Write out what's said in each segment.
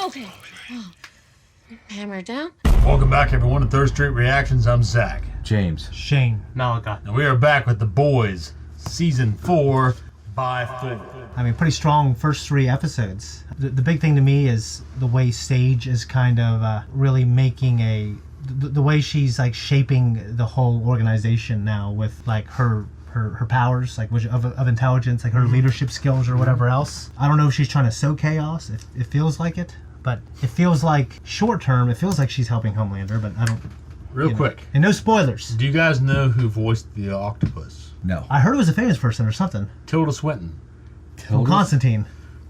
Okay. Oh. Hammer it down. Welcome back, everyone, to ThirdStreet Reactions. I'm Zach. James. Shane. Malachi. And we are back with The Boys, Season 4 by 4. I mean, pretty strong first 3 episodes. The big thing to me is the way Sage is kind of really making the way she's like shaping the whole organization now with like her powers, like of intelligence, like her leadership skills or whatever else. I don't know if she's trying to sow chaos. It feels like it, but it feels like short term. It feels like she's helping Homelander, but I don't. Real quick. And no spoilers. Do you guys know who voiced the octopus? No. I heard it was a famous person or something. Tilda Swinton. From Constantine.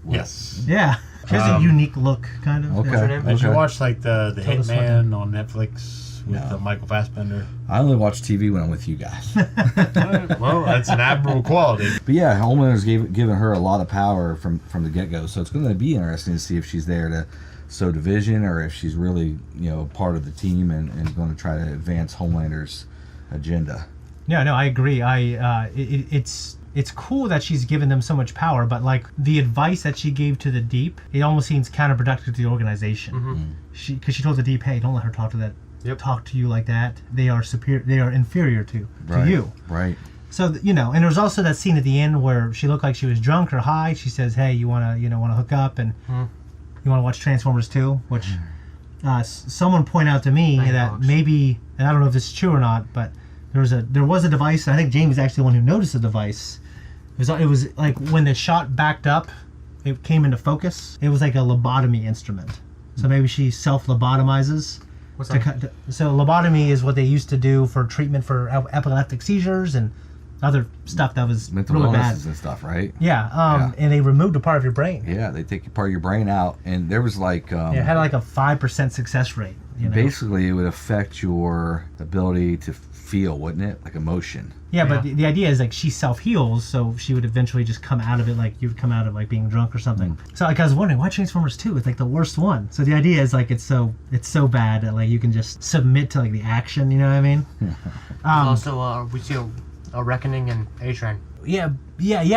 Yes. Yeah. She has a unique look, kind of. Okay. What's her name? Did you watch like the Tilda Hitman Swinton. on Netflix with No. Michael Fassbender? I only watch TV when I'm with you guys. Well, that's an admirable quality. But yeah, Homelander's given her a lot of power from the get-go, so it's going to be interesting to see if she's there to sow division or if she's really, part of the team and going to try to advance Homelander's agenda. Yeah, no, I agree. It's cool that she's given them so much power, but like the advice that she gave to the Deep, it almost seems counterproductive to the organization. Because she told the Deep, "Hey, don't let her talk to you like that. They are superior. They are inferior to you." Right. So and there was also that scene at the end where she looked like she was drunk or high. She says, "Hey, you wanna hook up and you wanna watch Transformers 2?" Which someone pointed out to me that maybe, and I don't know if this is true or not, but there was a device. I think James is actually the one who noticed the device. It was like when the shot backed up, it came into focus. It was like a lobotomy instrument. So maybe she self-lobotomizes. What's that? So lobotomy is what they used to do for treatment for epileptic seizures and other stuff that was Mental really bad. illnesses and stuff, right? Yeah, and they removed a part of your brain. Yeah, they take part of your brain out, and there was like... it had like a 5% success rate. Basically, it would affect your ability to feel, wouldn't it? Like emotion. Yeah, but the idea is like she self-heals, so she would eventually just come out of it like you'd come out of like being drunk or something. So like I was wondering, why Transformers 2? It's like the worst one. So the idea is like it's so bad that like you can just submit to like the action, you know what I mean? Also, we see a reckoning in A-Train. Yeah,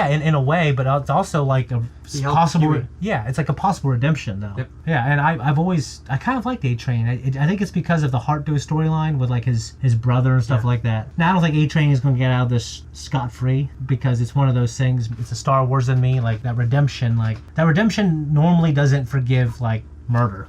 in a way, but it's also like a possible. Huey. Yeah, it's like a possible redemption, though. Yep. Yeah, and I kind of liked A-Train. I think it's because of the Heart to his storyline with like his brother and stuff like that. Now I don't think A-Train is going to get out of this scot-free because it's one of those things. It's a Star Wars in me, like that redemption. Like that redemption normally doesn't forgive like murder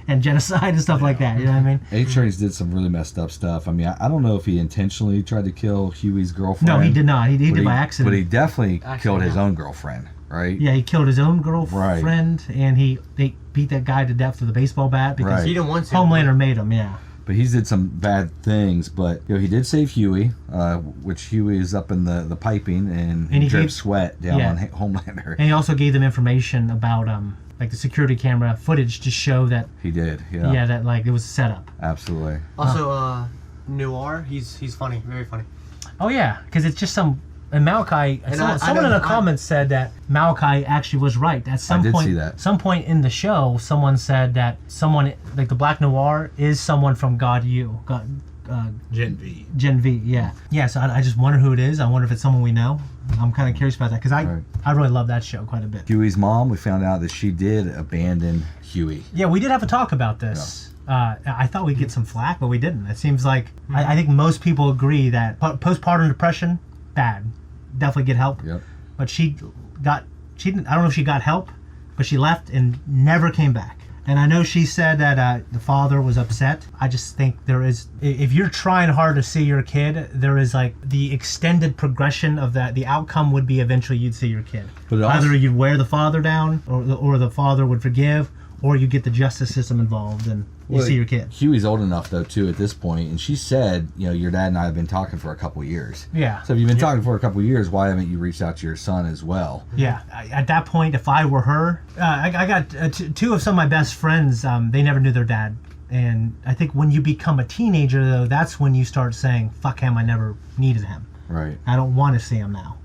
and genocide and stuff like that. You know what I mean? A-Trains did some really messed up stuff. I mean, I don't know if he intentionally tried to kill Huey's girlfriend. No, he did not. He did by accident. But he definitely killed his own girlfriend, right? Yeah, he killed his own girlfriend, and they beat that guy to death with a baseball bat because He didn't want to. Homelander made him. Yeah. But he did some bad things. But he did save Huey, which Huey is up in the piping and he drips sweat down on Homelander. And he also gave them information about like the security camera footage to show that He did, yeah. Yeah, that like it was a setup. Absolutely. Also, Noir, he's funny, very funny. Oh yeah, because it's just some. And Malachi, someone in the comments said that Malachi actually was right. At some point, see that. Some point in the show, someone said that someone like the Black Noir is someone from Gen V. Gen V, yeah. Yeah, so I just wonder who it is. I wonder if it's someone we know. I'm kind of curious about that because I really love that show quite a bit. Huey's mom, we found out that she did abandon Huey. Yeah, we did have a talk about this. I thought we'd get some flack, but we didn't. It seems like I think most people agree that postpartum depression, bad. Definitely get help. Yep. But she didn't. I don't know if she got help, but she left and never came back. And I know she said that the father was upset. I just think there is, if you're trying hard to see your kid, there is like the extended progression of that. The outcome would be eventually you'd see your kid. But also, either you'd wear the father down, or the father would forgive, or you get the justice system involved and you see your kid. Huey's old enough though too at this point, and she said, your dad and I have been talking for a couple of years. Yeah. So if you've been talking for a couple of years, why haven't you reached out to your son as well? Yeah. At that point, if I were her, I got two of some of my best friends. They never knew their dad, and I think when you become a teenager though, that's when you start saying, "Fuck him! I never needed him. Right. I don't want to see him now."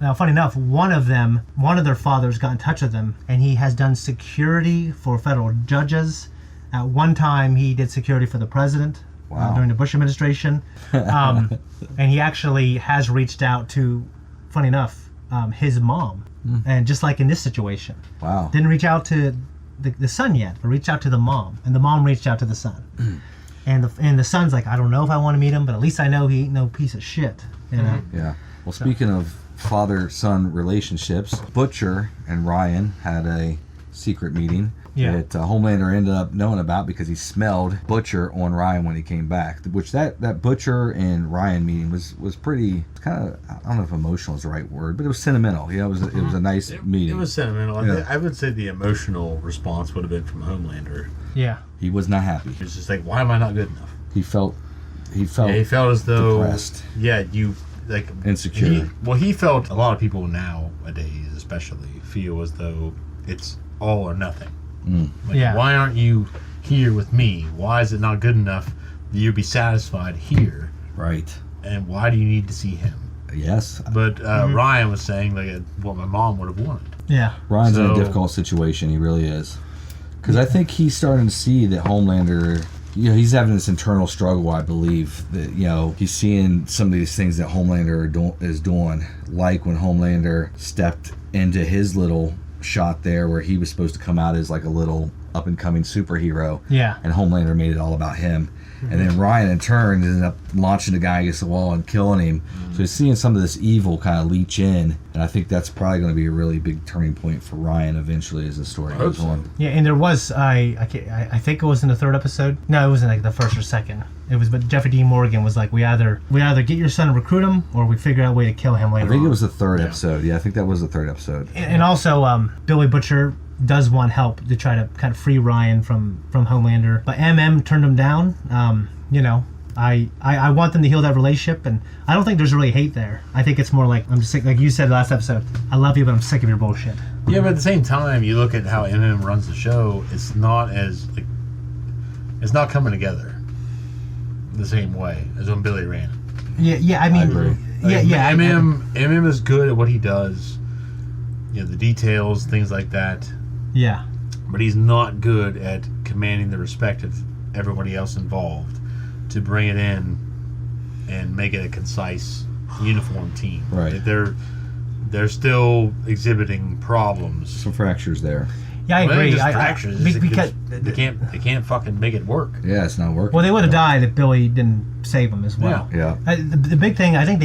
Now, funny enough, one of their fathers got in touch with him, and he has done security for federal judges. At one time, he did security for the president during the Bush administration. And he actually has reached out to, funny enough, his mom. And just like in this situation. Wow. Didn't reach out to the son yet, but reached out to the mom, and the mom reached out to the son. And the son's like, I don't know if I want to meet him, but at least I know he ain't no piece of shit. You know? Yeah. Well, speaking of father-son relationships, Butcher and Ryan had a secret meeting that Homelander ended up knowing about because he smelled Butcher on Ryan when he came back. Which that Butcher and Ryan meeting was pretty kind of, I don't know if emotional is the right word, but it was sentimental. You know, it was a nice meeting. It was sentimental. Yeah. I would say the emotional response would have been from Homelander. Yeah. He was not happy. He was just like, why am I not good enough? He felt He felt as though depressed. Yeah, you like Insecure. He felt, a lot of people nowadays especially feel as though it's all or nothing. Like, why aren't you here with me? Why is it not good enough that you'd be satisfied here? Right. And why do you need to see him? Yes. But Ryan was saying like what my mom would have wanted. Yeah. Ryan's in a difficult situation. He really is. Because I think he's starting to see that Homelander, you know, he's having this internal struggle, I believe, that, you know, he's seeing some of these things that Homelander is doing, like when Homelander stepped into his little shot there where he was supposed to come out as like a little up-and-coming superhero. Yeah. And Homelander made it all about him. And then Ryan, in turn, ended up launching the guy against the wall and killing him. So he's seeing some of this evil kind of leach in. And I think that's probably going to be a really big turning point for Ryan eventually as the story goes on. Yeah, and there was, I think it was in the third episode. No, it was in like the first or second. It was, but Jeffrey Dean Morgan was like, we either get your son and recruit him, or we figure out a way to kill him later I think on. it was the third episode. Yeah, I think that was the third episode. And also, Billy Butcher does want help to try to kind of free Ryan from Homelander, but MM turned him down. You know, I want them to heal that relationship, and I don't think there's really hate there. I think it's more like, I'm just sick, like you said last episode, I love you, but I'm sick of your bullshit. Yeah, but at the same time, you look at how MM runs the show. It's not as like, it's not coming together the same way as when Billy ran it. Yeah. I mean, I agree. MM is good at what he does. You know, the details, things like that. Yeah. But he's not good at commanding the respect of everybody else involved to bring it in and make it a concise, uniform team. Right. They're still exhibiting problems. Some fractures there. Yeah, I Well, agree. just fractures. Because They can't fucking make it work. Yeah, it's not working. well, they would have died if Billy didn't save him as well. Yeah. The big thing, I think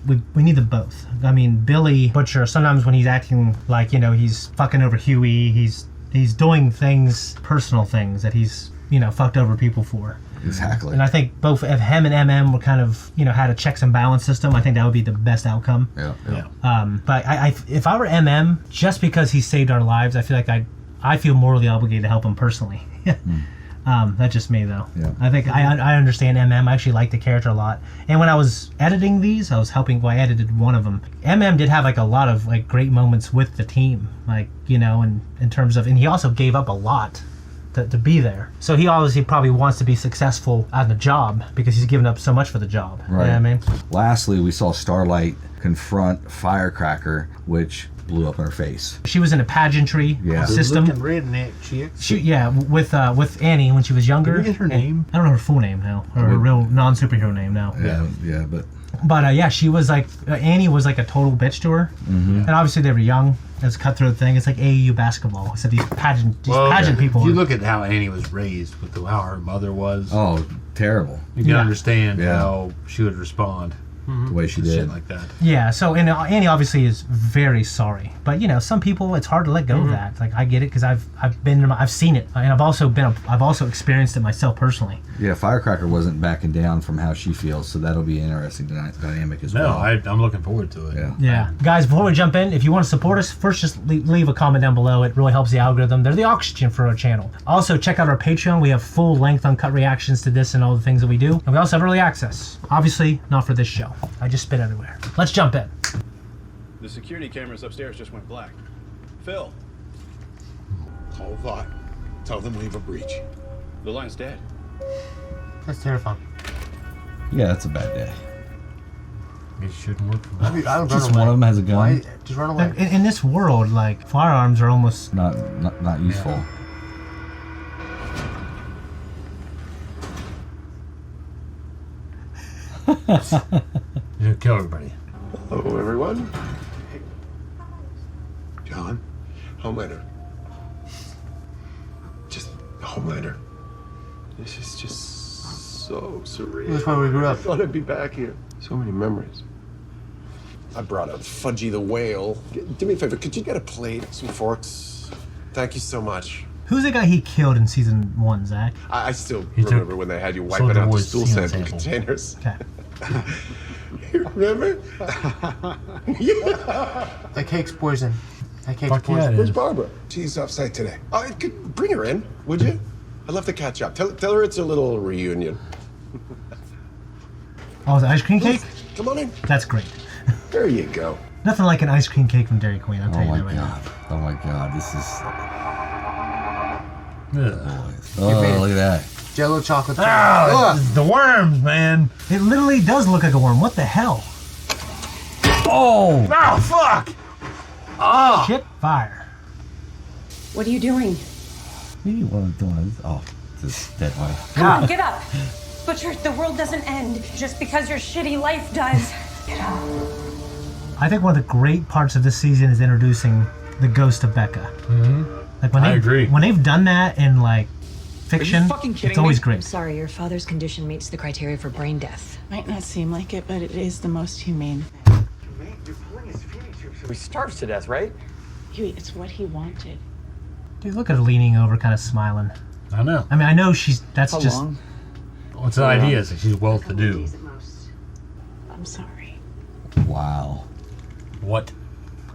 we need them both. I mean, Billy Butcher, sometimes when he's acting like, you know, he's fucking over Huey, he's doing things, personal things that he's, you know, fucked over people for. Exactly. And I think both of him and MM were kind of, you know, had a checks and balance system. I think that would be the best outcome. Yeah. But if I were MM, just because he saved our lives, I feel like I feel morally obligated to help him personally. That's just me, though. Yeah. I think I understand MM. I actually like the character a lot. And when I was editing these, I edited one of them. MM did have like a lot of like great moments with the team, like, you know, in terms of, and he also gave up a lot to be there. So he obviously probably wants to be successful on the job because he's given up so much for the job. Right. You know what I mean? Lastly, we saw Starlight confront Firecracker, which blew up in her face. She was in a pageantry system. Looking redneck chick. With Annie when she was younger. Did we get her name? I don't know her full name now, or her real non-superhero name now. Yeah, but She was like, Annie was like a total bitch to her. And obviously they were young. It's a cutthroat thing. It's like AAU basketball. Except these pageant people. If you look at how Annie was raised, with how her mother was, oh, terrible. you can understand how she would respond The way she to shit did. like that. Yeah, so and Annie obviously is very sorry, but you know, some people it's hard to let go of that. Like I get it because I've seen it, and I've also experienced it myself personally. Yeah, Firecracker wasn't backing down from how she feels, so that'll be an interesting dynamic as well. I'm looking forward to it. Yeah. Guys, before we jump in, if you want to support us, first just leave a comment down below. It really helps the algorithm. They're the oxygen for our channel. Also, check out our Patreon. We have full length uncut reactions to this and all the things that we do, and we also have early access. Obviously, not for this show. I just spit everywhere. Let's jump in. The security cameras upstairs just went black. Phil, Call VOT. Tell them we have a breach. the line's dead. That's terrifying. Yeah, that's a bad day. It shouldn't work for me. I mean, I would Just run away. one of them has a gun. Why? Just run away. In this world, like firearms are almost Not useful. You kill everybody. Hello, everyone. John, Homelander. Homelander. This is just so surreal. That's why we grew I up. thought I'd be back here. So many memories. I brought out Fudgy the whale. Do me a favor, could you get a plate, some forks? Thank you so much. Who's the guy he killed in season 1, Zach? I still He remember took when they had you Soldier wiping out the Boy's stool semen sample sample. containers. Okay. You remember? That cake's poison. That cake's Fuck yeah, poison. it Where's is. Barbara? She's off site today. Oh, I could bring her in, would you? I'd love to catch up. Tell her it's a little reunion. Oh, the ice cream cake? Come on in. That's great. There you go. Nothing like an ice cream cake from Dairy Queen, I'll Oh tell you my that right now. god. Oh my god. This is. Ugh. Oh, look at that. Jello chocolate. Ah, it's the worms, man. It literally does look like a worm. What the hell? Oh! Oh, fuck. Oh. Shit fire. What are you doing? What do you want to do? Oh, this dead body. Come on, get up. Butcher, the world doesn't end just because your shitty life does. Get up. I think one of the great parts of this season is introducing the ghost of Becca. Mm-hmm. Like when I they agree. when they've done that in like fiction, fucking kidding it's always me? I'm great. sorry, your father's condition meets the criteria for brain death. Might not seem like it, but it is the most humane. We starved to death, right? Huey, it's what he wanted. Dude, look at her leaning over, kind of smiling. I know. I mean, I know that's How just. long? What's the idea? Is that she's well-to-do. I'm sorry. Wow. What?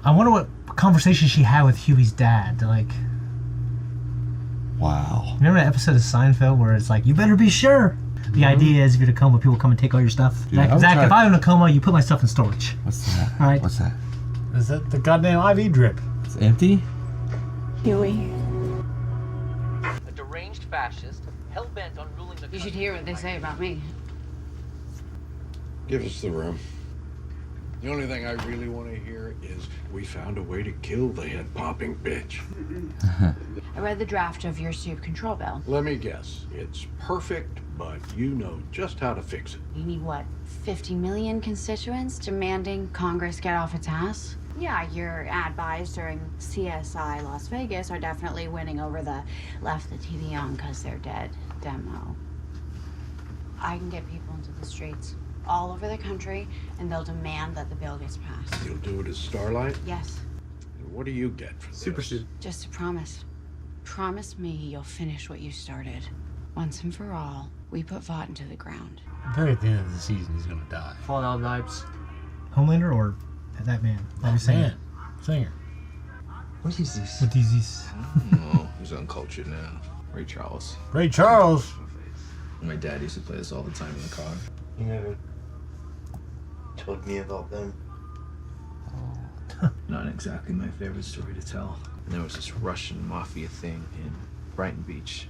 I wonder what conversation she had with Huey's dad. Like, Wow. remember that episode of Seinfeld where it's like, you better be sure. The idea is if you're in a coma, people come and take all your stuff. Dude, I would Zach, try- if I'm in a coma, you put my stuff in storage. What's that? All right. What's that? Is that the goddamn IV drip? It's empty? Huey. A deranged fascist, hell-bent on ruling the You should hear what they say about me. Give us the room. The only thing I really want to hear is we found a way to kill the head-popping bitch. I read the draft of your soup control bill. Let me guess. It's perfect, but you know just how to fix it. You need what, 50 million constituents demanding Congress get off its ass? Yeah, your ad buys during CSI Las Vegas are definitely winning over the left the TV on because they're dead demo. I can get people into the streets all over the country and they'll demand that the bill gets passed. You'll do it as Starlight? Yes, And what do you get for this? Super suit. just a promise. Promise me you'll finish what you started. Once and for all, we put Vought into the ground. I think at the end of the season he's gonna die. Fallout vibes. Homelander or that man? What are you saying? Man, singer. What is this? What is this? Oh, he's uncultured now. Ray Charles. Ray Charles. My dad used to play this all the time in the car. You never told me about them. Not exactly my favorite story to tell. There was this Russian mafia thing in Brighton Beach.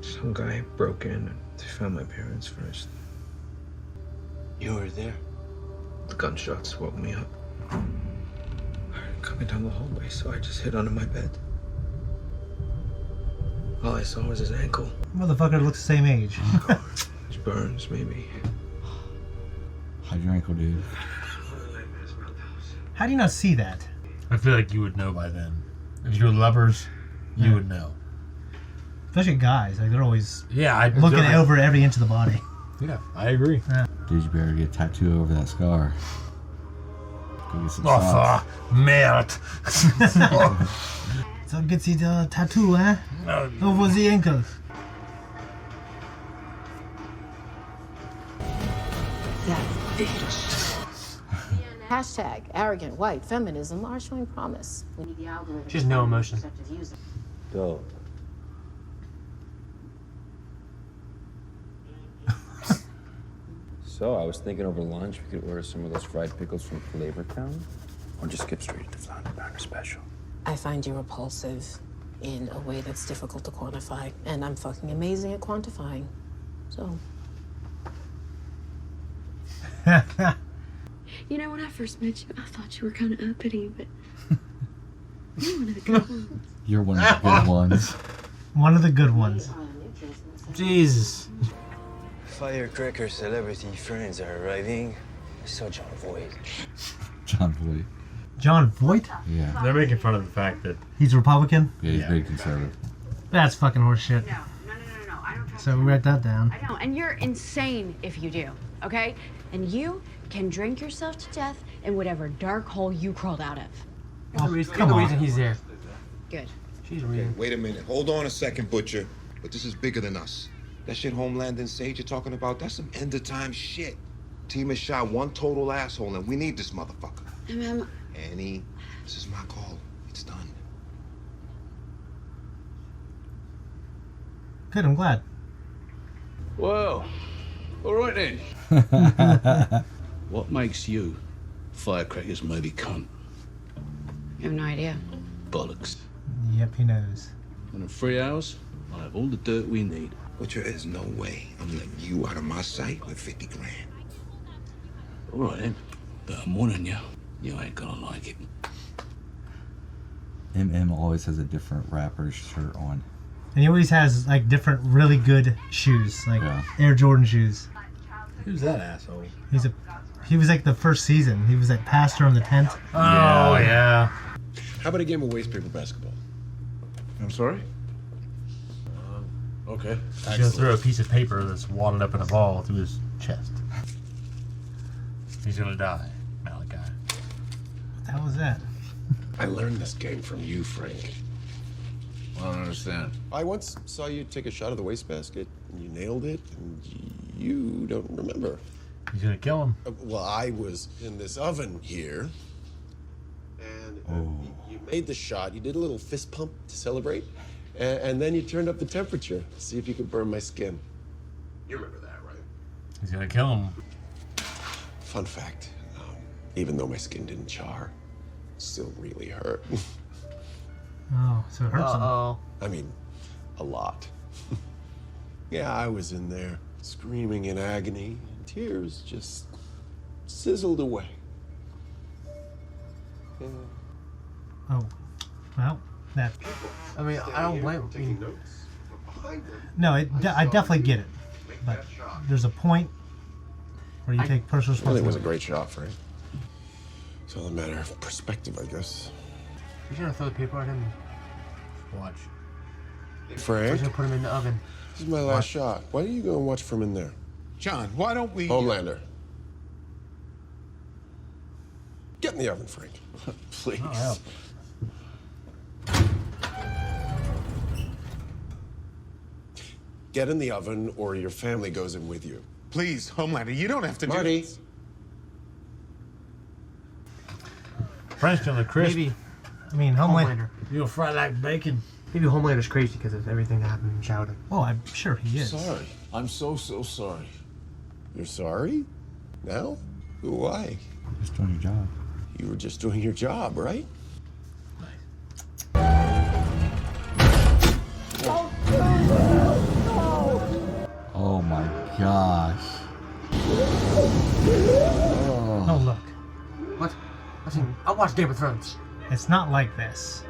Some guy broke in and they found my parents first. You were there? The gunshots woke me up. I heard him coming down the hallway, so I just hid under my bed. All I saw was his ankle. Motherfucker looks the same age. His burns, maybe. Hide your ankle, dude. How do you not see that? I feel like you would know by then. If you were lovers, you would know. Especially guys, like they're always Yeah, I looking over every inch of the body. Yeah, I agree. Dude, you better get a tattoo over that scar. Go get some socks. Oh, merde. So gets his tattoo, eh? Over the ankles. That bitch. Hashtag arrogant white feminism are showing promise. We need the algorithm. She has no emotion. Go. So, I was thinking over lunch we could order some of those fried pickles from Flavor Town, or just skip straight to Flounder Pounder Special. I find you repulsive in a way that's difficult to quantify, and I'm fucking amazing at quantifying. So. You know, when I first met you, I thought you were kind of uppity, but you're one of the good ones. You're one of the good ones. One of the good ones. Jesus. Firecracker celebrity friends are arriving. I saw John Voight. John Voight. John Voight? Yeah. They're making fun of the fact that He's a Republican? Yeah, he's very conservative. That's fucking horseshit. No. I don't trust So we write that down. I know, and you're insane if you do, okay? And you can drink yourself to death in whatever dark hole you crawled out of. Oh, You're come the on. reason he's there. Good. She's reading. Wait a minute. Hold on a second, Butcher. But this is bigger than us. That shit Homeland and Sage you're talking about, that's some end of time shit. Team has shot one total asshole, and we need this motherfucker. Annie, this is my call. It's done. Good, I'm glad. Well, all right then. What makes you Firecracker's maybe cunt? I have no idea. Bollocks. Yep, he knows. And in 3 hours, I'll have all the dirt we need. Butcher, there's no way I'm letting you out of my sight with 50 grand. All right then. But I'm warning you, you ain't gonna like it. MM always has a different rapper's shirt on. And he always has like different really good shoes, like Air Jordan shoes. Who's that asshole? He was like the first season. He was like pastor on the tent. Oh yeah. How about a game of waste paper basketball? I'm sorry? Okay. He's gonna throw a piece of paper that's wadded up in a ball through his chest. He's gonna die, Malachi. What the hell was that? I learned this game from you, Frank. I don't understand. I once saw you take a shot of the wastebasket, and you nailed it, and you don't remember. He's gonna kill him. Well, I was in this oven here, and you made the shot. You did a little fist pump to celebrate, and then you turned up the temperature to see if you could burn my skin. You remember that, right? He's gonna kill him. Fun fact, even though my skin didn't char, it still really hurt. Oh, so it hurts him. I mean, a lot. Yeah, I was in there screaming in agony, and tears just sizzled away. Yeah. Oh, well, that. I mean, I don't blame him. No, I definitely get it, but there's a point where you take personal I think it was a responsibility. great shot, Frank. It's all a matter of perspective, I guess. He's gonna throw the paper at him. Watch. Frank, He's gonna put him in the oven. this is my last shot. Why don't you go and watch from in there? John, why don't we... Homelander. Get in the oven, Frank. Please. Oh, Get in the oven or your family goes in with you. Please, Homelander, you don't have to Marty. do this. French on the crisp. Maybe I mean, Homelander. You'll fry like bacon. Maybe Homelander's crazy because of everything that happened in childhood. Oh, I'm sure he is. Sorry. I'm so sorry. You're sorry? Now? Why? Just doing your job. You were just doing your job, right? Oh my gosh. Oh, look. What? I watched Game of Thrones. It's not like this.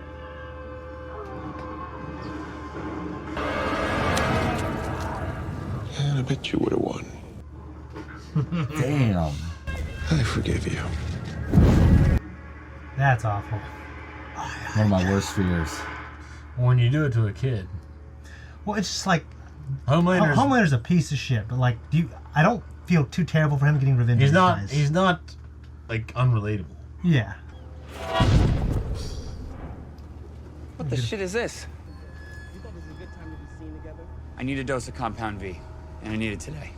And I bet you would have won. Damn. I forgive you. That's awful. One of my worst fears. When you do it to a kid. Well, it's just like Homelander's a piece of shit, but like, I don't feel too terrible for him getting revenge. He's on not. these guys. He's not like unrelatable. Yeah. What the shit is this? I need a dose of Compound V, and I need it today.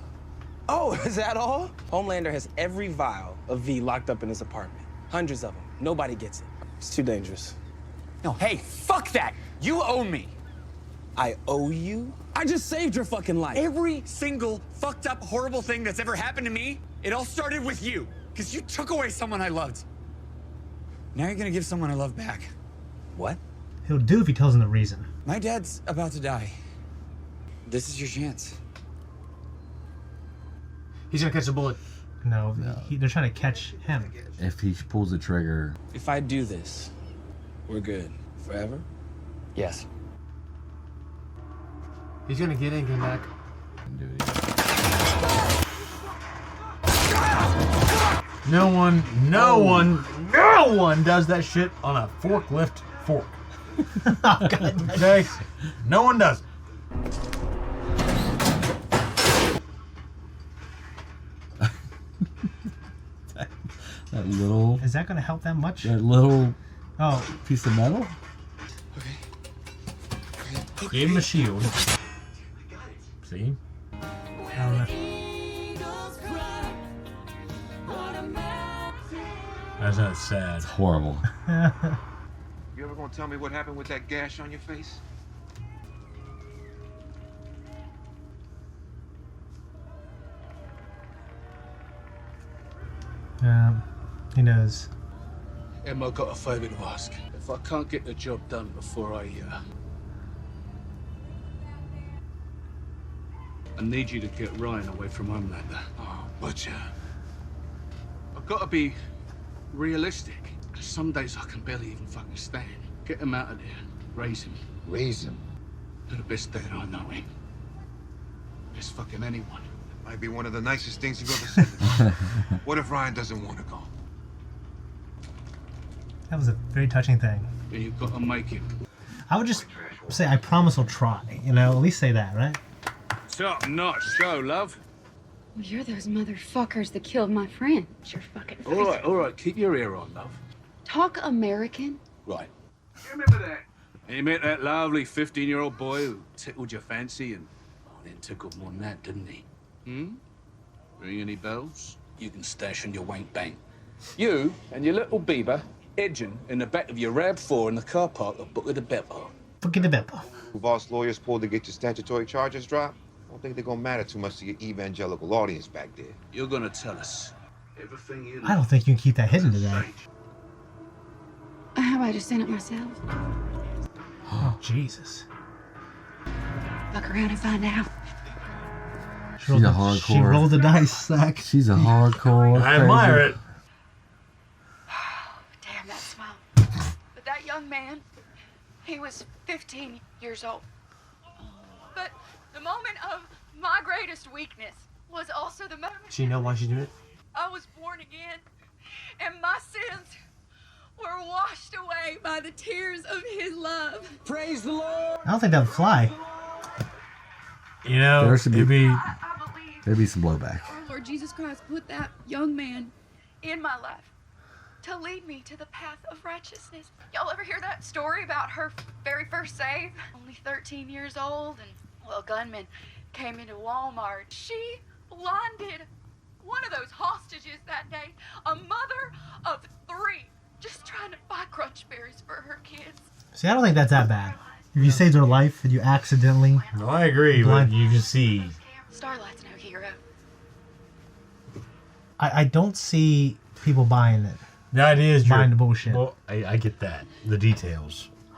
Oh, is that all? Homelander has every vial of V locked up in his apartment. Hundreds of them. Nobody gets it. It's too dangerous. No, hey, fuck that! You owe me! I owe you? I just saved your fucking life. Every single fucked up, horrible thing that's ever happened to me, it all started with you. Because you took away someone I loved. Now you're gonna give someone I love back. What? He'll do if he tells him the reason. My dad's about to die. This is your chance. He's gonna catch a bullet. No, they're trying to catch him. If he pulls the trigger. If I do this, we're good. Forever? Yes. He's gonna get in, get back. No one does that shit on a forklift fork. Oh, God. Okay? No one does. That little. Is that going to help that much? That little. Oh. Piece of metal. Gave him a shield. See? I don't know. That's sad. It's horrible. You ever gonna tell me what happened with that gash on your face? He knows. Emma, got a favour to ask. If I can't get the job done before I need you to get Ryan away from Homelander. Oh, Butcher. I've got to be realistic. 'Cause some days I can barely even fucking stand. Get him out of there. Raise him. Raise him. To the best dad I know him. Best fucking anyone. Might be one of the nicest things you've ever said to me. What if Ryan doesn't want to go? That was a very touching thing. Then you've got to make him. I would just say, I promise I'll try. You know, at least say that, right? Top-notch show, love. Well, you're those motherfuckers that killed my friend. You're fucking crazy. All right. Keep your ear on, love. Talk American? Right. You remember that? He met that lovely 15-year-old boy who tickled your fancy and... Oh, then tickled more than that, didn't he? Ring any bells? You can stash in your wank bank. You and your little Bieber edging in the back of your RAV4 in the car park of Booker the Beppo. Booker the Beppo. Boss lawyers pulled to get your statutory charges dropped? I don't think they're gonna matter too much to your evangelical audience back there. You're gonna tell us everything you know. I don't think you can keep that hidden today. How about I just stand up myself? Oh, Jesus. Look around and find out. She's a hardcore. She rolled the dice, Zach. She's a hardcore. I admire it. Damn, that smile. But that young man, he was 15 years old. But the moment of my greatest weakness was also the moment Does she know why she's doing it? I was born again, and my sins were washed away by the tears of his love. Praise the Lord! I don't think that would fly. You know, There should be. it'd be There'd be some blowback. Our Lord Jesus Christ put that young man in my life to lead me to the path of righteousness. Y'all ever hear that story about her very first save? Only 13 years old, and well, a gunman came into Walmart. She blinded one of those hostages that day, a mother of 3, just trying to buy crunch berries for her kids. See, I don't think that's that bad. If you saved her life and you accidentally... No, I agree, but you can see... Starlight's no hero. I don't see people buying it. The idea is buying the bullshit. Well, I get that. The details. I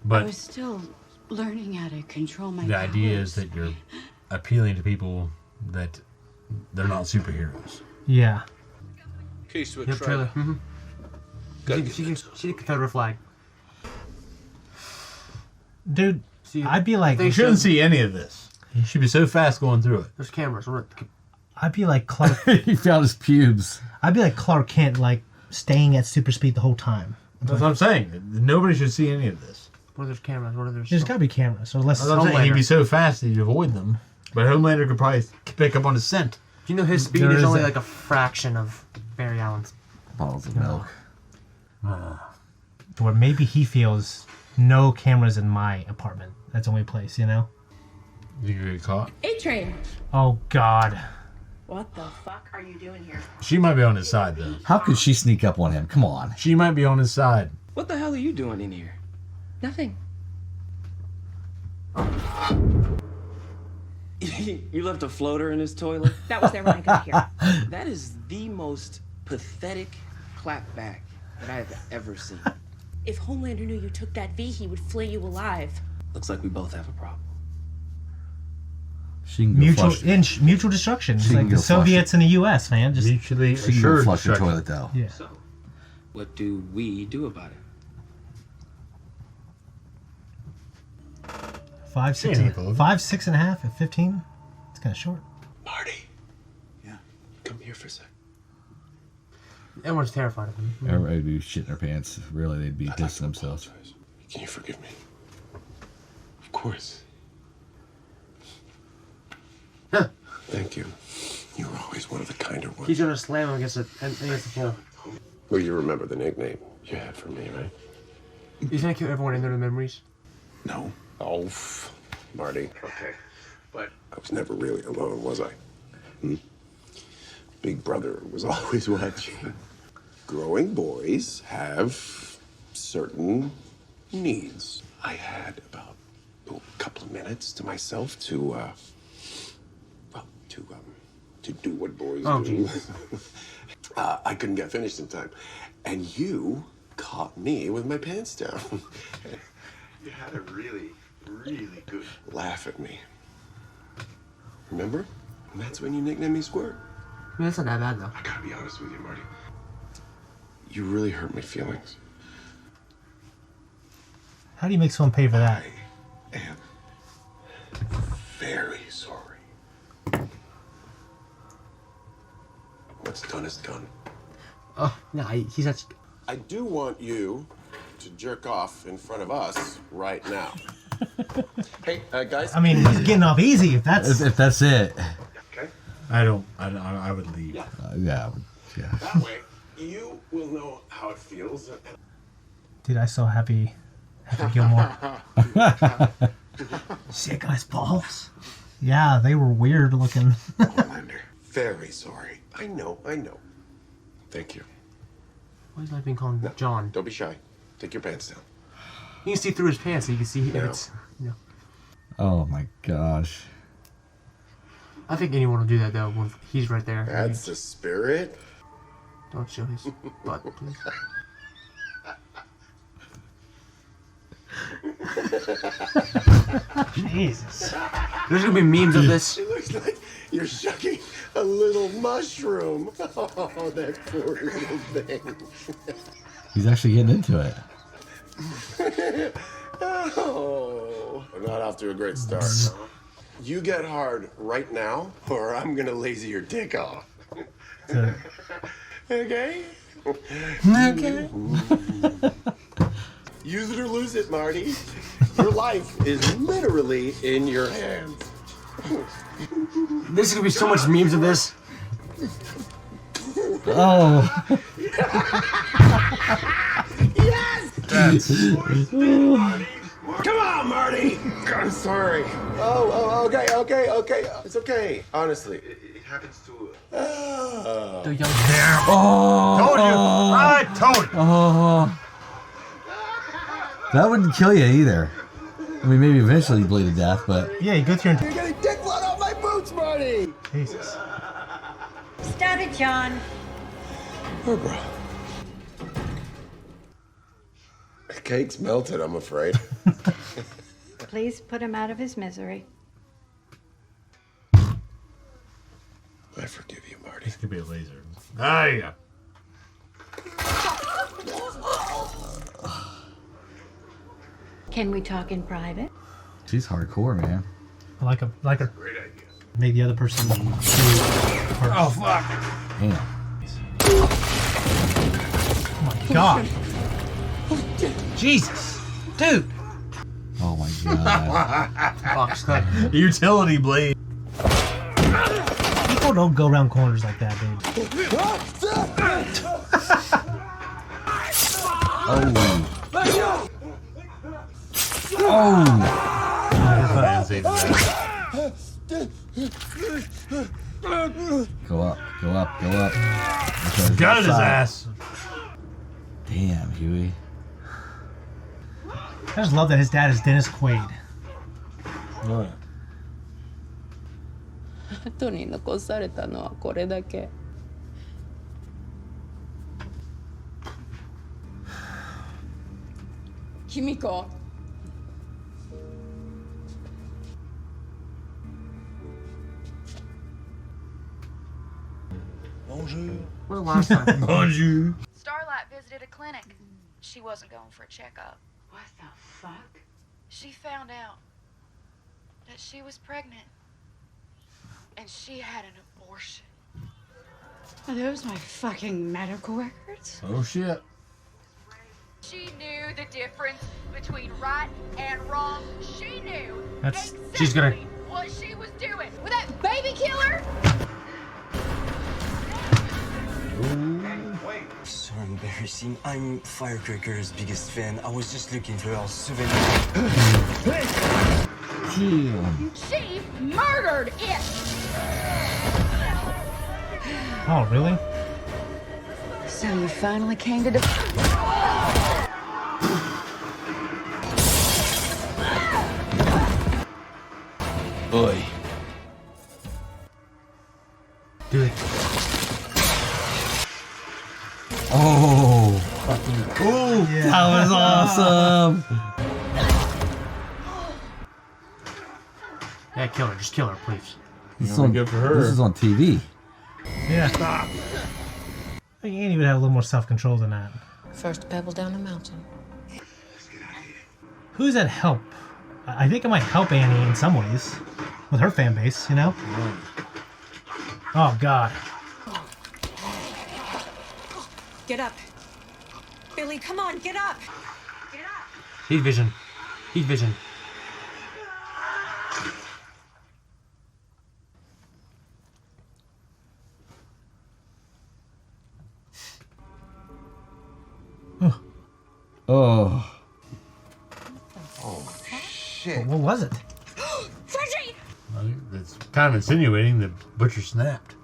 But was still learning how to control my the idea powers. is that you're appealing to people that they're not superheroes. Yeah. Keys to a Yep, trailer. trailer. She can see the Confederate flag. Dude, I'd be like... You shouldn't see any of this. You should be so fast going through it. There's cameras. I'd be like Clark... He found his pubes. I'd be like Clark Kent, like, staying at super speed the whole time. That's what I'm saying. Nobody should see any of this. What are those cameras? What are those? There's gotta be cameras, or unless... That's what I'm saying. He'd be so fast that you'd avoid them. But Homelander could probably pick up on his scent. Do you know his speed is only like a fraction of Barry Allen's? Bottles of milk. Where maybe he feels no cameras in my apartment. That's the only place, you know? You could get caught. A-Train. Oh, God. What the fuck are you doing here? She might be on his side, though. How could she sneak up on him? Come on. She might be on his side. What the hell are you doing in here? Nothing. You left a floater in his toilet? That was there when I got here. That is the most pathetic clapback that I have ever seen. If Homelander knew you took that V, he would flay you alive. Looks like we both have a problem. She can go Mutual destruction. It's She like can the go flush Soviets and the U.S., man. Just mutually She can go flush the toilet, though. Yeah. So, what do we do about it? 5, 6, Yeah, Nicole. 5, 6.5 at 15. It's kind of short. Marty. Yeah. Come here for a sec. Everyone's terrified of him. Everybody would be shitting their pants. Really, they'd be dissing themselves. Can you forgive me? Of course. Huh. Thank you. You were always one of the kinder ones. He's gonna slam him against the pole. Well, you remember the nickname you had for me, right? He's gonna kill everyone in their memories. No. Oh, Marty. Okay. But I was never really alone, was I? Big brother was always watching. Growing boys have certain needs. I had about a couple of minutes to myself to do what boys do. Jesus. I couldn't get finished in time. And you caught me with my pants down. You had a really, really good laugh at me. Remember? And that's when you nicknamed me Squirt. I mean, that's not that bad, though. I gotta be honest with you, Marty. You really hurt my feelings. How do you make someone pay for that? I am very sorry. What's done is done. Oh, no, he's not. I do want you to jerk off in front of us right now. Hey, guys. I mean, he's getting off easy if that's it. Okay. I would leave. Yeah. That way, you will know how it feels. Dude, I saw Happy Gilmore. See that guy's balls? Yeah, they were weird looking. Very sorry. I know. Thank you. Why is life being called John? Don't be shy. Take your pants down. You can see through his pants, so you can see it's. You know. Oh my gosh. I think anyone will do that though when he's right there. That's the spirit. Don't show his butt, please. Jesus. There's gonna be memes of this. It looks like you're shucking a little mushroom. Oh, that poor little thing. He's actually getting into it. Oh, we're not off to a great start. You get hard right now, or I'm gonna lazy your dick off. Okay? Okay. Use it or lose it, Marty. Your life is literally in your hands. There's gonna be so much memes of this. Oh. Yes! Come on, Marty! I'm sorry. Oh, okay. It's okay. Honestly, it happens to The young I told you. Oh. That wouldn't kill you either. I mean, maybe eventually you bleed to death, but... Yeah, you go through You're getting dick blood off my boots, Marty! Jesus. Stop it, John. Barbara. The cake's melted, I'm afraid. Please put him out of his misery. I forgive you, Marty. This could be a laser. Ah, yeah. Can we talk in private? She's hardcore, man. I like her. Great idea. Make the other person do her. Oh fuck! Damn. Oh my god. Jesus. Dude. Oh my god. Fuck. Utility blade. People don't go around corners like that, dude. Oh. Go up. Got his ass. Damn, Huey. I just love that his dad is Dennis Quaid. Oh, yeah. 後に残されたのはこれだけ。君子。Bonjour. When the last time? Bonjour. Starlight visited a clinic. She wasn't going for a checkup. What the fuck? She found out that she was pregnant. And she had an abortion. Are those my fucking medical records? Oh shit. She knew the difference between right and wrong. She knew exactly she's gonna what she was doing with that baby killer. Wait. So embarrassing. I'm Firecracker's biggest fan. I was just looking for our souvenir. She murdered it. Oh, really? So you finally came to Boy. Do it. Oh. Oh, yeah. That was awesome. Yeah, kill her. Just kill her, please. This is on TV. Yeah. Stop. Annie would have a little more self-control than that. First pebble down the mountain. Who's that help? I think it might help Annie in some ways with her fan base, you know? Oh, God. Get up. Billy, come on, get up. Heat vision. Heat vision. Oh. Oh, shit. What was it? Freddy! It's kind of insinuating that Butcher snapped.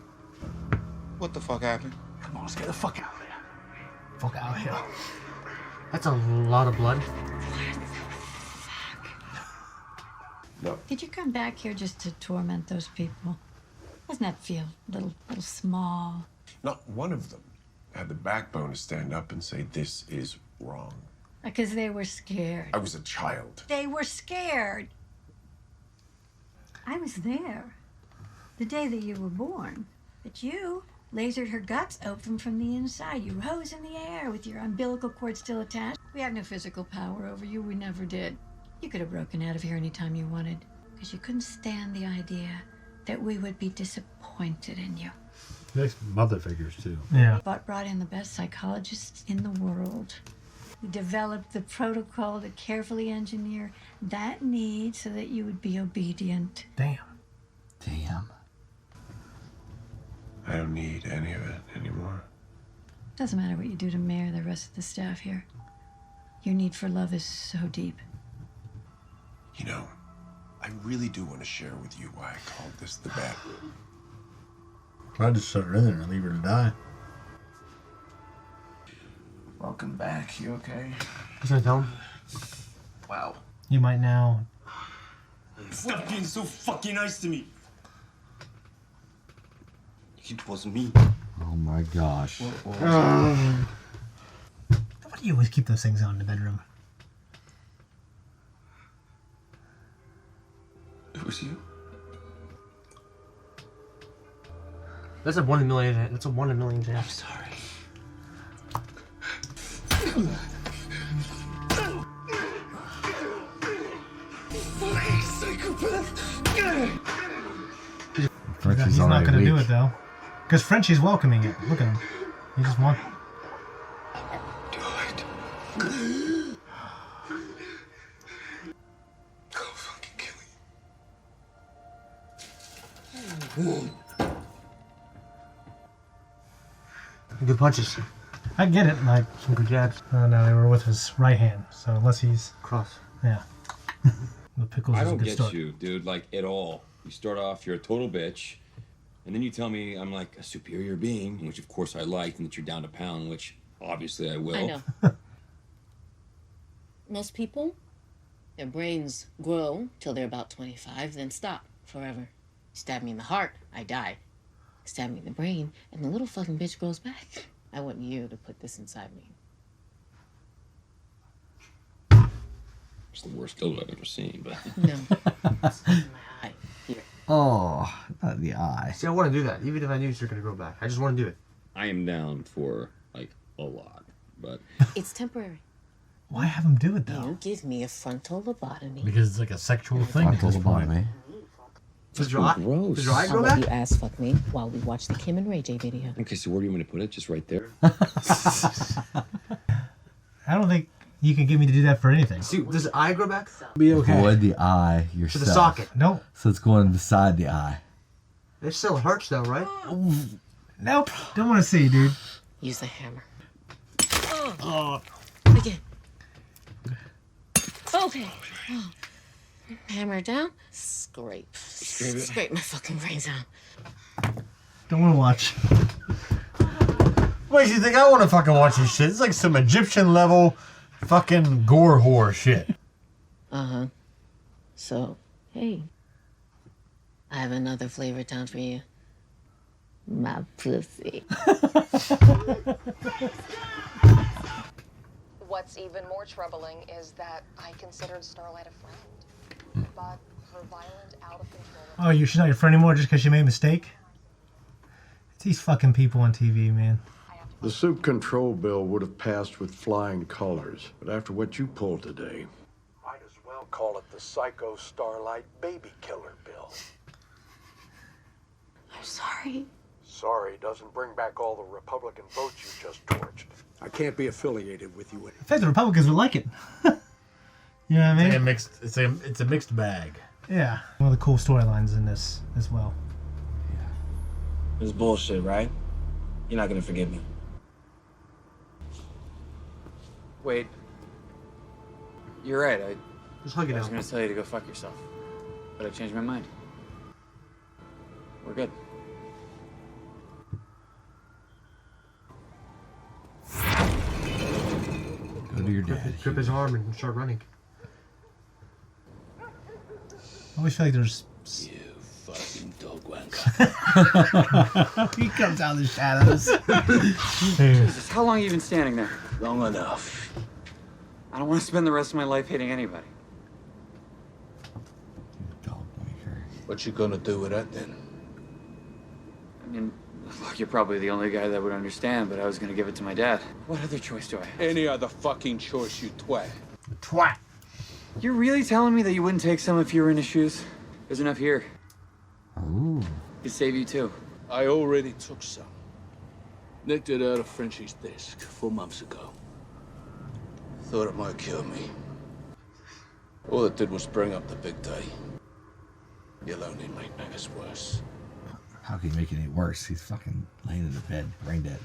What the fuck happened? Come on, let's get the fuck out of there. Fuck out of here. That's a lot of blood. No. Did you come back here just to torment those people? Doesn't that feel a little small? Not one of them had the backbone to stand up and say, this is wrong. Because they were scared. I was a child. They were scared. I was there the day that you were born. But you lasered her guts open from the inside. You rose in the air with your umbilical cord still attached. We had no physical power over you. We never did. You could have broken out of here anytime you wanted. Because you couldn't stand the idea that we would be disappointed in you. Nice mother figures, too. Yeah. But brought in the best psychologists in the world. We developed the protocol to carefully engineer that need so that you would be obedient. Damn. I don't need any of it anymore. Doesn't matter what you do to Mayor or the rest of the staff here. Your need for love is so deep. You know, I really do want to share with you why I called this the bad room. I'd just shut her in there and leave her to die. Welcome back. You okay? He's gonna tell him. Wow. You might now. Stop being so fucking nice to me. It was me. Oh my gosh. Why do you always keep those things on in the bedroom? It was you. That's a 1 in a million. That's a 1 in a million chance. I'm sorry. He's not going to do it, though. Because Frenchie's welcoming it. Look at him. He just wants... Do it. I'll fucking kill you. Good punches. I get it, like... Some good jabs. Oh, no, they were with his right hand. So unless he's... Cross. Yeah. The pickles I is a don't good get start. you, dude, like, at all. You start off, you're a total bitch, and then you tell me I'm like a superior being, which of course I liked, and that you're down to pound, which obviously I will. I know. Most people, their brains grow till they're about 25, then stop forever. Stab me in the heart, I die. Stab me in the brain, and the little fucking bitch grows back. I want you to put this inside me. It's the worst dildo I've ever seen, but... No. It's in my eye. Here. Oh, not the eye. See, I want to do that, even if I knew you were going to grow back. I just want to do it. I am down for, like, a lot, but... It's temporary. Why have him do it, though? You give me a frontal lobotomy. Because it's like a sexual thing at this point. Does your eye grow I'll let back? you ass fuck me while we watch the Kim and Ray J video. Okay, so where do you want me to put it? Just right there? I don't think You can get me to do that for anything. See, does the eye grow back? Be okay. Avoid the eye yourself. To the socket. Nope. So it's going beside the eye. It still hurts though, right? Nope. Don't want to see, dude. Use the hammer. Oh. Again. Okay. Oh. Hammer down. Scrape. Scrape my fucking brains out. Don't want to watch. What makes you think I want to fucking watch this shit? It's like some Egyptian level fucking gore horror shit. Uh-huh. So, hey. I have another flavor town for you. My pussy. What's even more troubling is that I considered Starlight a friend, but her violent, out of control. Oh, she's not your friend anymore just because she made a mistake? It's these fucking people on TV, man. The soup control bill would have passed with flying colors, but after what you pulled today, might as well call it the Psycho Starlight Baby Killer Bill. I'm sorry. Sorry doesn't bring back all the Republican votes you just torched. I can't be affiliated with you anymore. I think the Republicans would like it. You know what I mean? It's a mixed bag. Yeah. One of the cool storylines in this as well. It's bullshit, right? You're not gonna forgive me. Wait. You're right. Just hug it I was out. gonna tell you to go fuck yourself, but I changed my mind. We're good. Go to your dad. Grip his arm and start running. I always feel like there's... You fucking dog wanker. He comes out of the shadows. Jesus, how long have you been standing there? Long enough. I don't want to spend the rest of my life hating anybody. What you gonna do with that then? I mean, look, you're probably the only guy that would understand, but I was gonna give it to my dad. What other choice do I have? Any other fucking choice, you twat. Twat. You're really telling me that you wouldn't take some if you were in his shoes? There's enough here. Ooh. Could save you too. I already took some. Nicked it out of Frenchie's desk 4 months ago. Thought it might kill me. All it did was bring up the big day. You'll only make matters worse. How can you make it any worse? He's fucking laying in the bed, brain dead.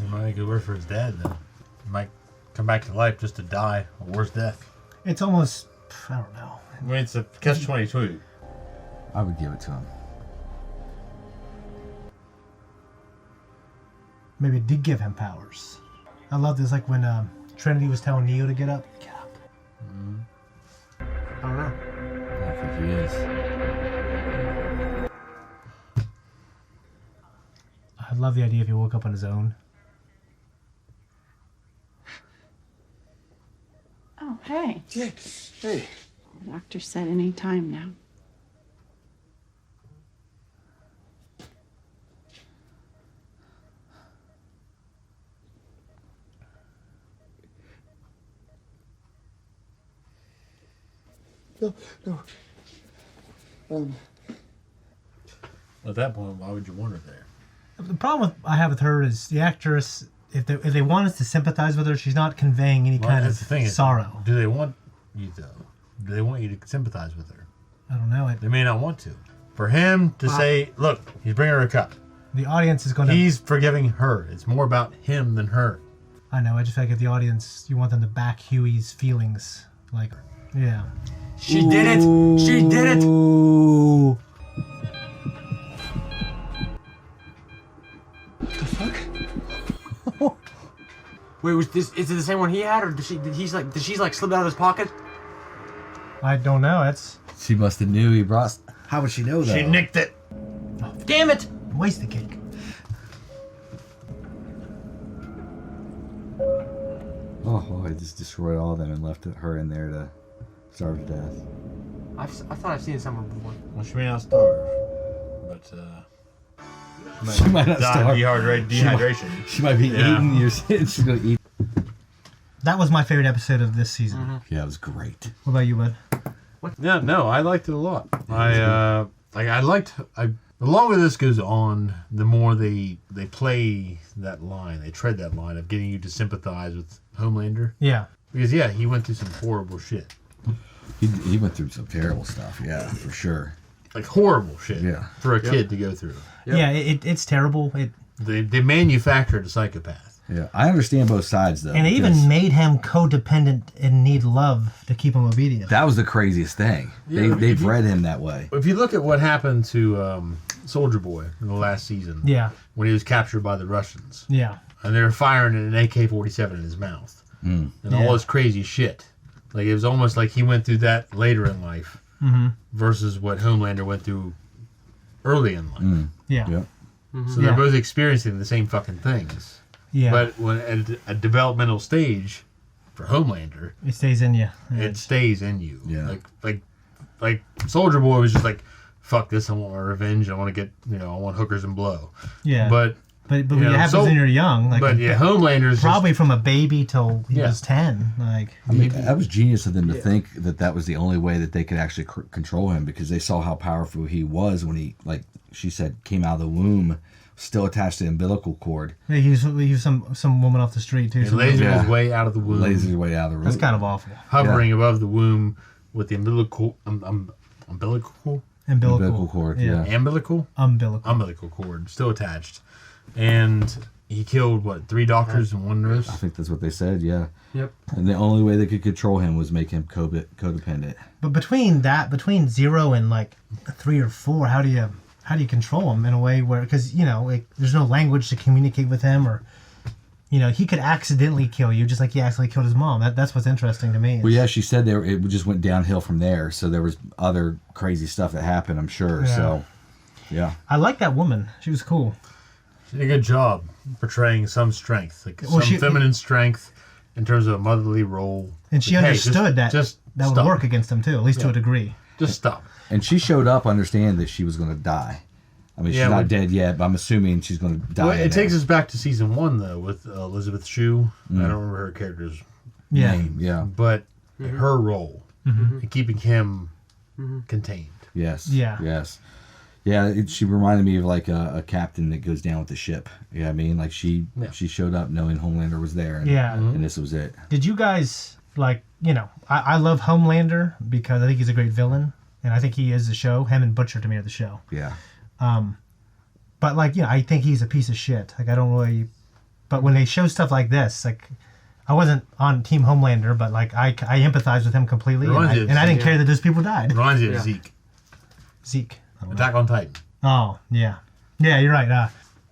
He might make it worse for his dad, though. He might come back to life just to die a worse death. It's almost... I don't know. I mean, it's a catch-22. I would give it to him. Maybe it did give him powers. I love this, like when Trinity was telling Neo to get up. Get up. I don't know. I think he is. I love the idea if he woke up on his own. Oh, hey. Yeah. Hey. The doctor said any time now. No. At that point, why would you want her there? The problem I have with her is the actress, if they want us to sympathize with her, she's not conveying any kind of that's the thing is, sorrow. do they want you, though? Do they want you to sympathize with her? I don't know. They may not want to. For him to say, look, he's bringing her a cup. The audience is going to... He's forgiving her. It's more about him than her. I know. I just feel like if the audience, you want them to back Huey's feelings. Like, yeah. She did it! She did it! Ooh. The fuck? Wait, is it the same one he had, or did she slip out of his pocket? I don't know. That's... She must have knew he brought... How would she know, though? She nicked it. Oh, damn it! Waste the cake. Oh, I just destroyed all of them and left her in there to starve to death. I thought I've seen it somewhere before. Well, she may not starve, but She might not starve. Dehydration. She might be eating. She's going to eat. That was my favorite episode of this season. Mm-hmm. Yeah, it was great. What about you, bud? Yeah, no, I liked it a lot. The longer this goes on, the more they play that line, they tread that line of getting you to sympathize with Homelander. Yeah. Because he went through some horrible shit. He went through some terrible stuff. Yeah, for sure. Like horrible shit. Yeah. For a kid to go through. Yeah, it's terrible. They manufactured a psychopath. Yeah, I understand both sides though. And they even made him codependent and need love to keep him obedient. That was the craziest thing. Yeah, They've read him that way. If you look at what happened to Soldier Boy in the last season, Yeah. when he was captured by the Russians, Yeah. and they were firing an AK-47 in his mouth, and all this crazy shit. Like it was almost like he went through that later in life, versus what Homelander went through early in life. Yeah. Yep. So they're both experiencing the same fucking things. Yeah. But when at a developmental stage for Homelander, It stays in you. it stays in you. Yeah. Like Soldier Boy was just like, fuck this, I want my revenge, I want to get, I want hookers and blow. Yeah. But when it happens when you're young. Like, Homelander's probably from a baby till he was 10. Like, I mean, that was genius of them to think that was the only way that they could actually control him, because they saw how powerful he was when he, like she said, came out of the womb, still attached to the umbilical cord. yeah, he was some woman off the street too. He lasered his way out of the womb. Lasered his way out of the womb. That's kind of awful. Hovering above the womb with the umbilical cord. Yeah. Umbilical cord still attached, and he killed 3 doctors and 1 nurse. I think that's what they said. Yeah. Yep. And the only way they could control him was make him codependent. But between 0 and like 3 or 4, how do you control him in a way where, because there's no language to communicate with him, or he could accidentally kill you just like he accidentally killed his mom. That's what's interesting to me. Well, yeah, she said it just went downhill from there. So there was other crazy stuff that happened, I'm sure. Yeah. So, yeah. I like that woman. She was cool. She did a good job portraying some strength, feminine strength in terms of a motherly role. And she understood that would work against him too, at least to a degree. Just stop. And she showed up understanding that she was going to die. I mean, she's not dead yet, but I'm assuming she's going to die. Well, it takes us back to season 1 though, with Elizabeth Shue. I don't remember her character's name. Yeah. But her role in keeping him contained. Yes. Yeah. Yes. Yeah, she reminded me of like a captain that goes down with the ship. You know what I mean? Like she showed up knowing Homelander was there. And, and this was it. Did you guys I love Homelander because I think he's a great villain, and I think he is the show. Him and Butcher to me are the show. Yeah. But I think he's a piece of shit. Like I don't really. But when they show stuff like this, like I wasn't on Team Homelander, but like I empathize with him completely, and I didn't care that those people died. Reminds you of Zeke. Attack on Titan. Oh yeah, you're right.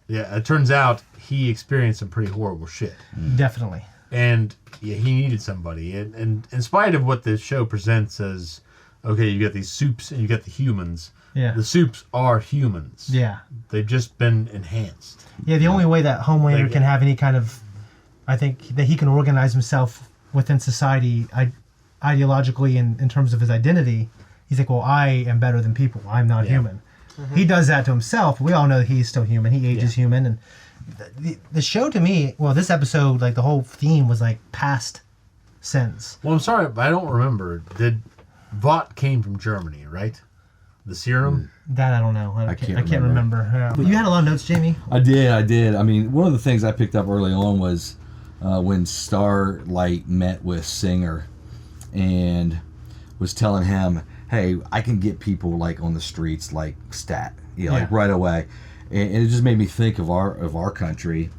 Yeah, it turns out he experienced some pretty horrible shit. Definitely. And he needed somebody. And in spite of what the show presents as, okay, you got these soups and you got the humans. Yeah. The soups are humans. Yeah. They've just been enhanced. Yeah, the only way that Homelander can have any kind of, I think, that he can organize himself within society ideologically in terms of his identity, he's like, well, I am better than people. I'm not human. He does that to himself. We all know that he's still human. He ages human. And the show to me, well, this episode, like the whole theme was like past sense. Well, I'm sorry, but I don't remember. Vought came from Germany, right? The serum? That I don't know. I can't remember. Yeah. But you had a lot of notes, Jamie. I did. I mean, one of the things I picked up early on was when Starlight met with Singer and was telling him, hey, I can get people like on the streets like stat, like right away. And it just made me think of our country.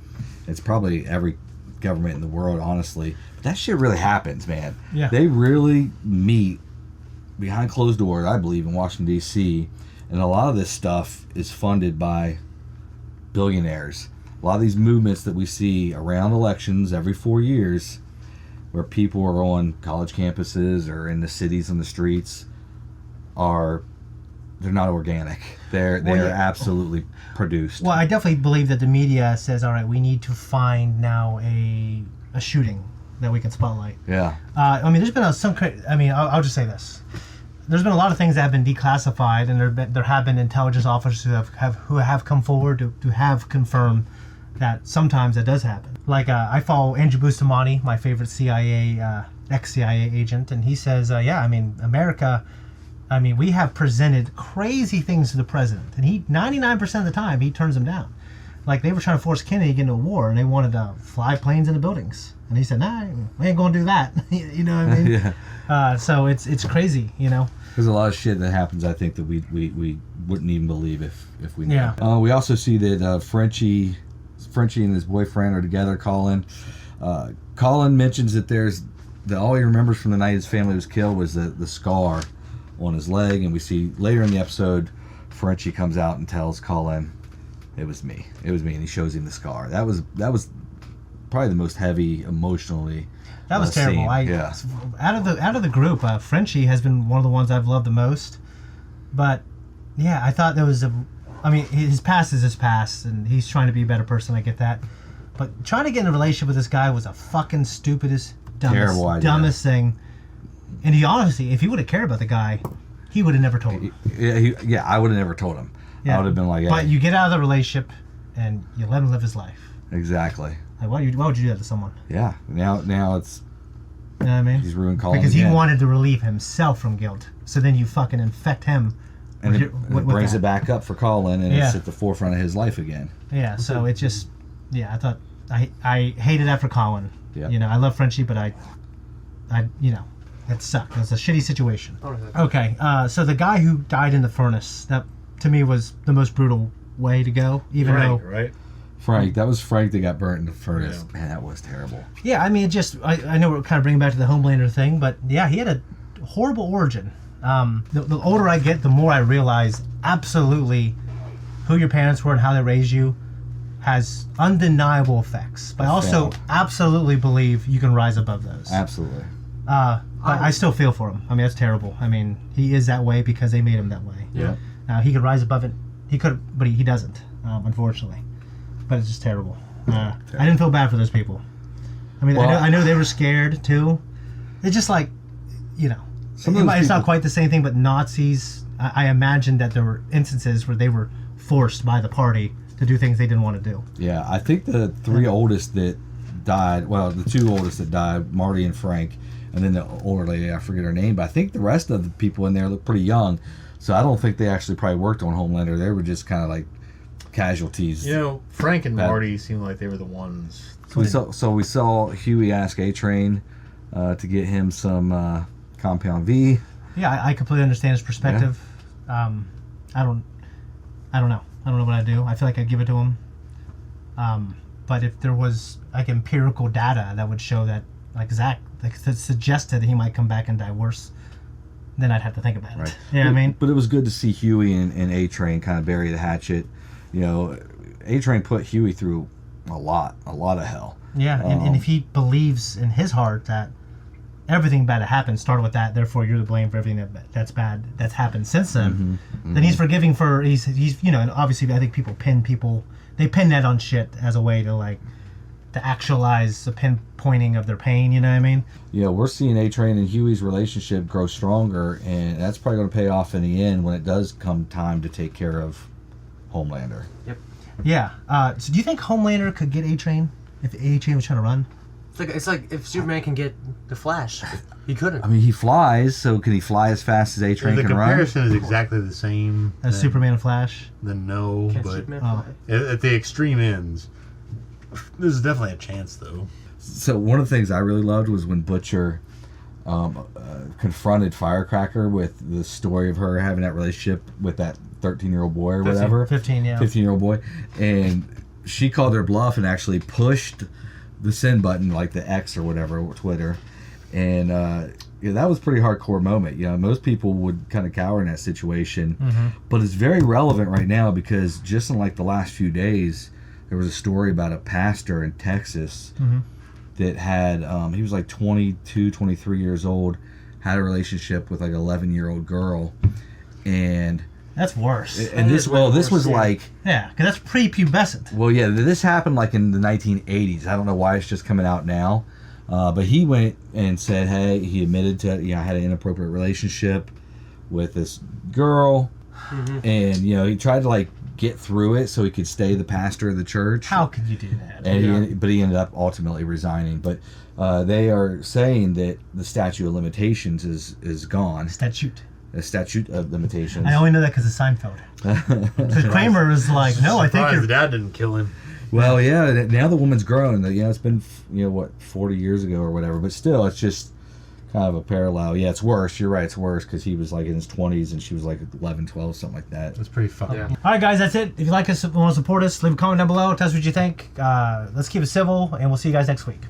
It's probably every government in the world, honestly. But that shit really happens, man. Yeah. They really meet behind closed doors, I believe, in Washington, D.C., and a lot of this stuff is funded by billionaires. A lot of these movements that we see around elections every 4 years, where people are on college campuses or in the cities on the streets, they're not organic. They're absolutely produced. Well, I definitely believe that the media says, all right, we need to find now a shooting that we can spotlight. Yeah. I mean, there's been I'll just say this. There's been a lot of things that have been declassified, and there have been intelligence officers who have come forward to have confirmed that sometimes that does happen. Like I follow Andrew Bustamante, my favorite ex-CIA agent, and he says, America, we have presented crazy things to the president, and 99% of the time he turns them down. Like, they were trying to force Kennedy to get into a war, and they wanted to fly planes into buildings. And he said, nah, we ain't going to do that. You know what I mean? Yeah. So it's crazy, you know? There's a lot of shit that happens, I think, that we wouldn't even believe if we knew. Yeah. We also see that Frenchie and his boyfriend are together, Colin. Colin mentions that all he remembers from the night his family was killed was the scar on his leg. And we see later in the episode, Frenchie comes out and tells Colin, it was me, and he shows him the scar. That was probably the most heavy emotionally. That was terrible. Scene. Out of the group, Frenchie has been one of the ones I've loved the most. But yeah, I thought there was his past is his past, and he's trying to be a better person. I get that, but trying to get in a relationship with this guy was a fucking stupidest, dumbest thing. And he honestly, if he would have cared about the guy, he would have never told him. Yeah, I would have never told him. Yeah. I would have been like, hey. But you get out of the relationship and you let him live his life. Exactly. Like, why would you do that to someone? Yeah. Now it's. You know what I mean? He's ruined Colin because again. he wanted to relieve himself from guilt. So then you fucking infect him. And it brings it back up for Colin, and it's at the forefront of his life again. Yeah. So it just, I thought I hated that for Colin. Yeah. You know, I love Frenchie, but I it sucked. It was a shitty situation. Okay. So the guy who died in the furnace, that to me was the most brutal way to go. Frank, that was Frank that got burnt in the furnace. Yeah. Man, that was terrible. Yeah, I mean, it just, I know we're kind of bringing back to the Homelander thing, but yeah, he had a horrible origin. The older I get, the more I realize absolutely who your parents were and how they raised you has undeniable effects. But I also absolutely believe you can rise above those. Absolutely. But I still feel for him. I mean, that's terrible. I mean, he is that way because they made him that way. Yeah. Now, he could rise above it. He could, but he doesn't, unfortunately. But it's just terrible. I didn't feel bad for those people. I mean, I know they were scared too. It's just like, you know, it's not quite the same thing, but Nazis, I imagine that there were instances where they were forced by the party to do things they didn't want to do. Yeah, I think the three oldest that died, well, the two oldest that died, Marty and Frank, and then the older lady, I forget her name, but I think the rest of the people in there look pretty young. So I don't think they actually probably worked on Homelander. They were just kind of like casualties. You know, Frank and Marty seemed like they were the ones. So we saw Huey ask A-Train to get him some Compound V. Yeah, I completely understand his perspective. Yeah. I don't know. I don't know what I'd do. I feel like I'd give it to him. But if there was like empirical data that would show that, like Zach, that suggested that he might come back and die worse, then I'd have to think about it. Right. Yeah, I mean. But it was good to see Huey and A-Train kind of bury the hatchet. You know, A-Train put Huey through a lot of hell. Yeah, and if he believes in his heart that everything bad that happened started with that, therefore you're to blame for everything that's bad that's happened since then, then he's forgiving for, he's you know, and obviously I think people pin that on shit as a way to actualize the pinpointing of their pain, you know what I mean? Yeah, we're seeing A-Train and Huey's relationship grow stronger, and that's probably going to pay off in the end when it does come time to take care of Homelander. Yep. Yeah. So do you think Homelander could get A-Train if A-Train was trying to run? It's like if Superman can get the Flash, he couldn't. I mean, he flies, so can he fly as fast as A-Train can run? The comparison is exactly the same as Superman and Flash. Then no, but at the extreme ends, there's definitely a chance though. So one of the things I really loved was when Butcher confronted Firecracker with the story of her having that relationship with that 13-year-old boy or whatever. 15-year-old boy. And she called her bluff and actually pushed the send button, like the X or whatever, or Twitter. And that was a pretty hardcore moment. You know, most people would kind of cower in that situation. But it's very relevant right now because just in like the last few days, there was a story about a pastor in Texas that had, he was like 22, 23 years old, had a relationship with like an 11-year-old girl. And that's worse. And this was like... Yeah, because that's pre-pubescent. Well, yeah, this happened like in the 1980s. I don't know why it's just coming out now. But he went and said, hey, he admitted to, I had an inappropriate relationship with this girl. And, he tried to like get through it so he could stay the pastor of the church. How could you do that? And but he ended up ultimately resigning. But they are saying that the statute of limitations is gone. Statute. a statute of limitations. I only know that because of Seinfeld. So Kramer was like, "No, I think the dad didn't kill him." Well, yeah. Now the woman's grown. Yeah, it's been 40 years ago or whatever. But still, it's just kind of a parallel. Yeah, it's worse. You're right. It's worse because he was like in his 20s and she was like 11, 12, something like that. That's pretty fucked. Yeah. All right, guys, that's it. If you like us, want to support us, leave a comment down below. Tell us what you think. Let's keep it civil, and we'll see you guys next week.